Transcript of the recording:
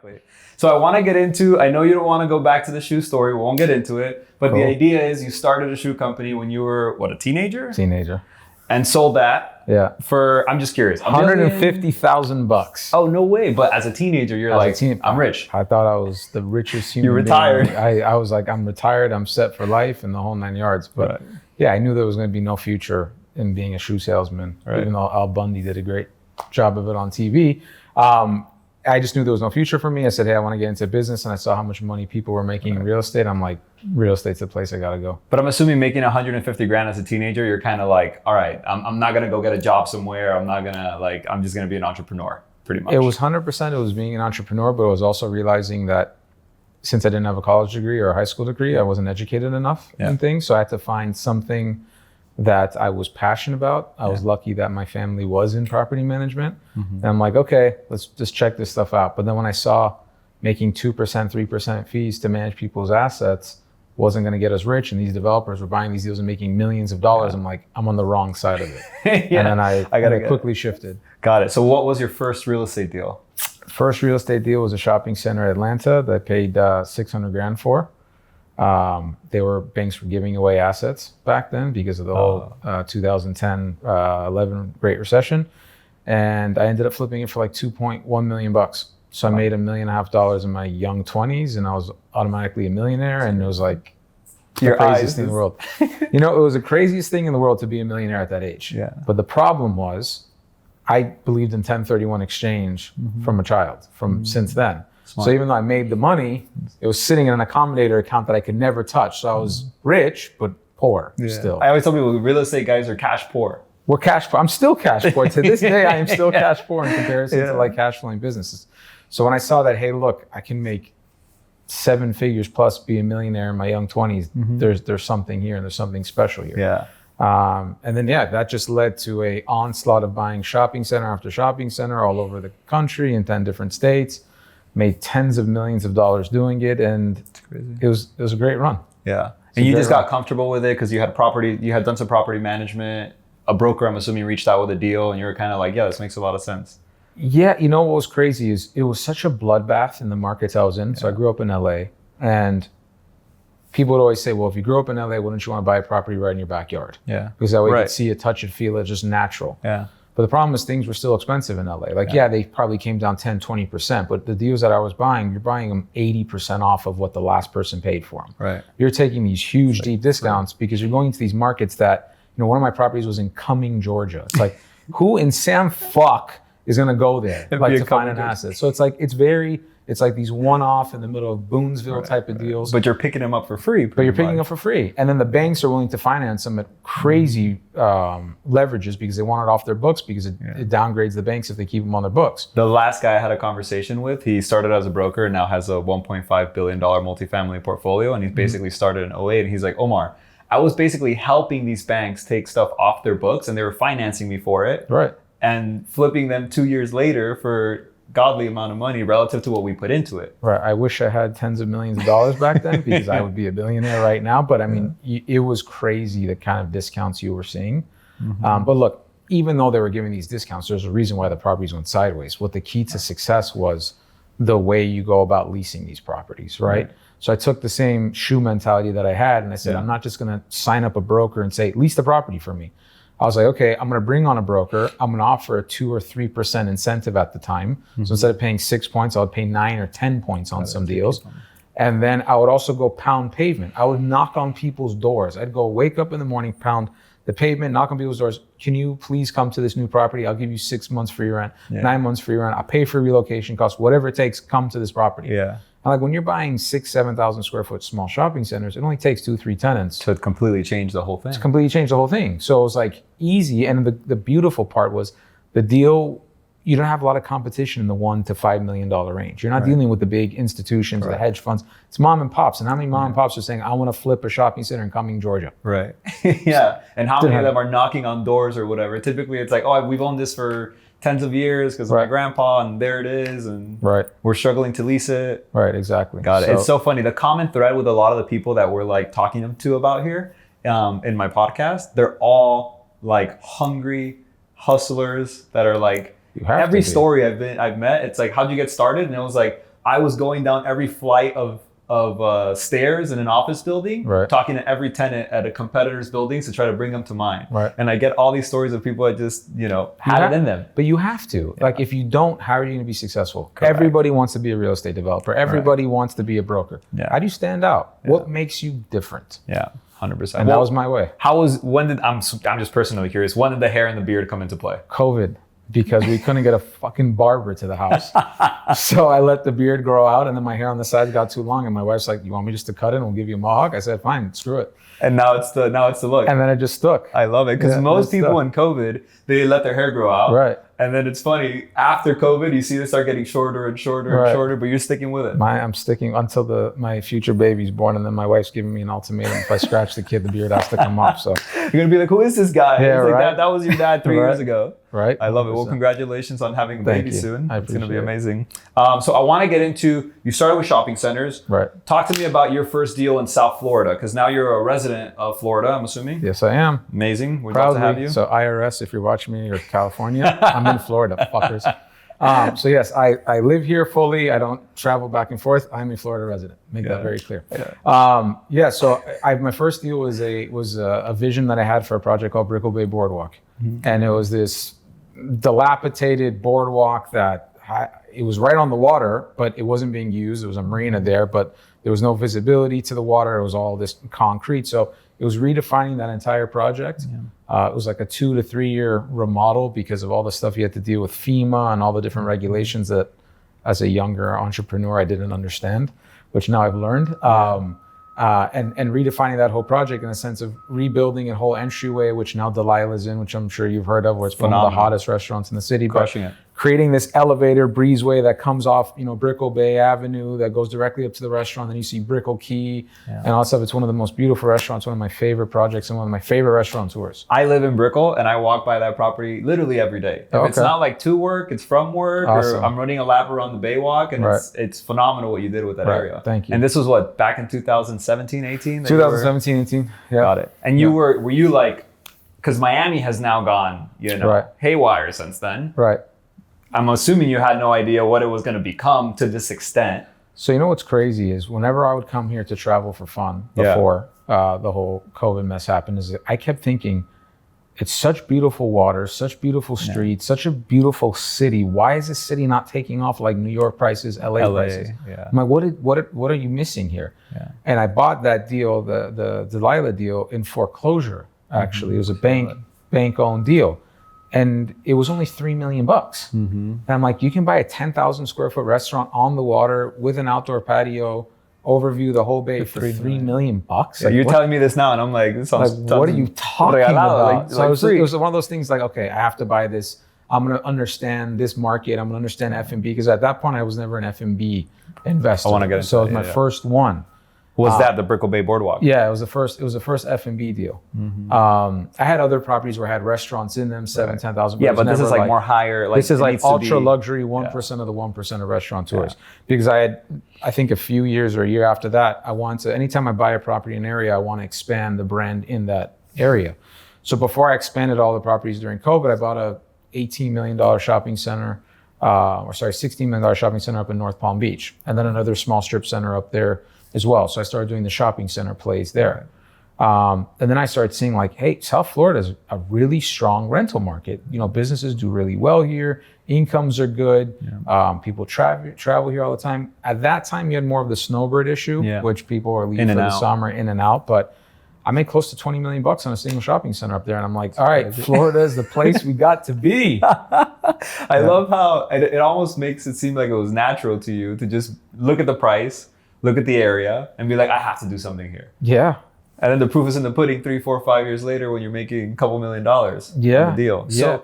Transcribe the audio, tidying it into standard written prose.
Exactly. So I want to get into, I know you don't want to go back to the shoe story. We won't get into it. But the idea is you started a shoe company when you were, what, a teenager? Teenager. And sold that for, I'm just curious, $150,000. Oh, no way. But as a teenager, you're I'm rich. I thought I was the richest human You're retired. being. I was like, I'm retired. I'm set for life and the whole 9 yards. But yeah, I knew there was going to be no future in being a shoe salesman, even though Al Bundy did a great job of it on TV. I just knew there was no future for me. I said, hey, I want to get into business. And I saw how much money people were making in real estate. I'm like, real estate's the place I got to go. But I'm assuming making 150 grand as a teenager, you're kind of like, all right, I'm not going to go get a job somewhere. I'm not going to I'm just going to be an entrepreneur pretty much. It was 100%. It was being an entrepreneur, but it was also realizing that since I didn't have a college degree or a high school degree, I wasn't educated enough in things. So I had to find something that I was passionate about. I was lucky that my family was in property management. And I'm like, okay, let's just check this stuff out. But then when I saw making 2%, 3% fees to manage people's assets wasn't going to get us rich, and these developers were buying these deals and making millions of dollars, I'm like, I'm on the wrong side of it. And then I quickly shifted. Got it. So what was your first real estate deal? First real estate deal was a shopping center in Atlanta that I paid 600 grand for. Banks were giving away assets back then because of the whole 2010, 11 Great Recession. And I ended up flipping it for like 2.1 million bucks. So I made $1.5 million in my young 20s, and I was automatically a millionaire. And it was like the craziest thing in the world. It was the craziest thing in the world to be a millionaire at that age. Yeah. But the problem was I believed in 1031 exchange from a child, since then. Smart. So even though I made the money, it was sitting in an accommodator account that I could never touch. So I was rich, but poor still. I always tell people real estate guys are cash poor. We're cash poor. I'm still cash poor. To this day, I am still cash poor in comparison to like cash flowing businesses. So when I saw that, hey, look, I can make 7 figures plus be a millionaire in my young 20s. There's something here and there's something special here. Yeah. And then, that just led to a onslaught of buying shopping center after shopping center all over the country in 10 different states. Made tens of millions of dollars doing it, and it was a great run. Yeah, and you just got comfortable with it because you had done some property management. A broker, I'm assuming, reached out with a deal, and you were kind of like, yeah, this makes a lot of sense. Yeah, what was crazy is it was such a bloodbath in the markets I was in. So I grew up in LA, and people would always say, well, if you grew up in LA, wouldn't you want to buy a property right in your backyard? Yeah, because that way you could see it, touch it, feel it, just natural. Yeah. But the problem is things were still expensive in LA. They probably came down 10, 20%, but the deals that I was buying, you're buying them 80% off of what the last person paid for them. Right. You're taking these huge, deep discounts because you're going to these markets that, one of my properties was in Cumming, Georgia. It's like, who in Sam fuck is going to go there to find an asset? So it's like these one-off in the middle of Boonesville type of deals. But you're picking them up for free. But you're picking them up for free. And then the banks are willing to finance them at crazy leverages because they want it off their books because it downgrades the banks if they keep them on their books. The last guy I had a conversation with, he started as a broker and now has a $1.5 billion multifamily portfolio. And he's basically started in 2008. And he's like, Omar, I was basically helping these banks take stuff off their books and they were financing me for it. Right. And flipping them 2 years later for godly amount of money relative to what we put into it. Right. I wish I had tens of millions of dollars back then because I would be a billionaire right now. But I mean, it was crazy the kind of discounts you were seeing. But look, even though they were giving these discounts, there's a reason why the properties went sideways. What the key to success was the way you go about leasing these properties, right? So I took the same shoe mentality that I had and I said, I'm not just going to sign up a broker and say, lease the property for me. I was like, okay, I'm going to bring on a broker. I'm going to offer a 2 or 3% incentive at the time. So instead of paying 6 points, I would pay 9 or 10 points on some deals. And then I would also go pound pavement. I would knock on people's doors. I'd go wake up in the morning, pound the pavement, knock on people's doors. Can you please come to this new property? I'll give you 6 months free rent, 9 months free rent. I'll pay for relocation costs, whatever it takes, come to this property. Yeah. And like when you're buying 6,000, 7,000 square foot small shopping centers, it only takes 2, 3 tenants to completely change the whole thing. So it was like easy. And the beautiful part was the deal, you don't have a lot of competition in the $1 to $5 million range. You're not dealing with the big institutions, the hedge funds. It's mom and pops. And how many mom and pops are saying, I want to flip a shopping center in Cumming, Georgia? Right. Yeah. And how many of them are knocking on doors or whatever? Typically it's like, oh, we've owned this for tens of years because of my grandpa and there it is and we're struggling to lease it. Right, exactly. Got it. It's so funny. The common thread with a lot of the people that we're like talking to about here in my podcast, they're all like hungry hustlers that are like, every story I've met, it's like, how'd you get started? And it was like, I was going down every flight of stairs in an office building, talking to every tenant at a competitor's buildings to try to bring them to mine. And I get all these stories of people that just, had it in them. But you have to. Like, if you don't, how are you going to be successful? Correct. Everybody wants to be a real estate developer. Everybody wants to be a broker. How do you stand out? What makes you different? 100%. And that was my way. I'm just personally curious, when did the hair and the beard come into play? COVID. Because we couldn't get a fucking barber to the house. So I let the beard grow out, and then my hair on the sides got too long, and my wife's like, you want me just to cut it and we'll give you a mohawk? I said, fine, screw it. And now it's the look. And then it just stuck. I love it, because most people in COVID, they let their hair grow out. Right. And then it's funny, after COVID, you see they start getting shorter and shorter and shorter, but you're sticking with it. I'm sticking until my future baby's born, and then my wife's giving me an ultimatum. If I scratch the kid, the beard has to come off. So you're going to be like, who is this guy? Yeah, like, that was your dad 3 years ago. Right. I love it. Well, congratulations on having a baby soon. It's going to be amazing. It. So I want to get into, you started with shopping centers. Right. Talk to me about your first deal in South Florida, because now you're a resident of Florida, I'm assuming. Yes, I am. Amazing. We'd love to have you. So IRS, if you're watching me, or California, I'm in Florida, fuckers. So yes, I live here fully. I don't travel back and forth. I'm a Florida resident. Make that very clear. So my first deal was a vision that I had for a project called Brickell Bay Boardwalk. And it was this dilapidated boardwalk that it was right on the water, but it wasn't being used. There was a marina there, but there was no visibility to the water. It was all this concrete. So it was redefining that entire project. It was like a 2 to 3 year remodel because of all the stuff you had to deal with FEMA and all the different regulations that as a younger entrepreneur, I didn't understand, which now I've learned. And redefining that whole project in the sense of rebuilding a whole entryway, which now Delilah's in, which I'm sure you've heard of, where it's one of the hottest restaurants in the city. Crushing it. Creating this elevator breezeway that comes off, Brickell Bay Avenue that goes directly up to the restaurant. Then you see Brickell Key and all that stuff. It's one of the most beautiful restaurants, one of my favorite projects, and one of my favorite restauranteurs. I live in Brickell, and I walk by that property literally every day. If it's not like to work, it's from work, or I'm running a lap around the Baywalk, and it's phenomenal what you did with that area. Thank you. And this was what, back in 2017, 18? 2017, 18. Yeah. Got it. And you were you like, because Miami has now gone, haywire since then. Right. I'm assuming you had no idea what it was going to become to this extent. So what's crazy is whenever I would come here to travel for fun before the whole COVID mess happened, is I kept thinking, it's such beautiful water, such beautiful streets, such a beautiful city. Why is this city not taking off like New York prices, LA prices? I'm like, what are you missing here? And I bought that deal, the Delilah deal, in foreclosure. Actually, it was a bank-owned deal. And it was only $3 million. And I'm like, you can buy a 10,000 square foot restaurant on the water with an outdoor patio, overview the whole bay for $3 million. Like, you're telling me this now, and I'm like, this sounds. What are you talking about? So it was one of those things like, okay, I have to buy this. I'm going to understand this market. I'm going to understand F&B, because at that point I was never an F&B investor. I want to get into so it was my first one. Was that the Brickell Bay Boardwalk? Yeah, it was the first F&B deal. I had other proproperties where I had restaurants in them, 10,000. Yeah, but this is like more higher. This is like ultra luxury, 1% of the 1% of restaurateurs. Because I think a few years or a year after that, I want to, anytime I buy a property in an area, I want to expand the brand in that area. So before I expanded all the properties during COVID, I bought a $18 million shopping center, $16 million shopping center up in North Palm Beach, and then another small strip center up there as well. So I started doing the shopping center plays there. And then I started seeing like, hey, South Florida is a really strong rental market. Businesses do really well here. Incomes are good. People travel here all the time. At that time, you had more of the snowbird issue, which people are leaving for the summer, in and out. But I made close to $20 million on a single shopping center up there. And I'm like, all right, Florida is the place we got to be. I love how it almost makes it seem like it was natural to you to just look at the price, look at the area, and be like, I have to do something here. Yeah. And then the proof is in the pudding 3, 4, 5 years later when you're making a couple $1 million in the deal. So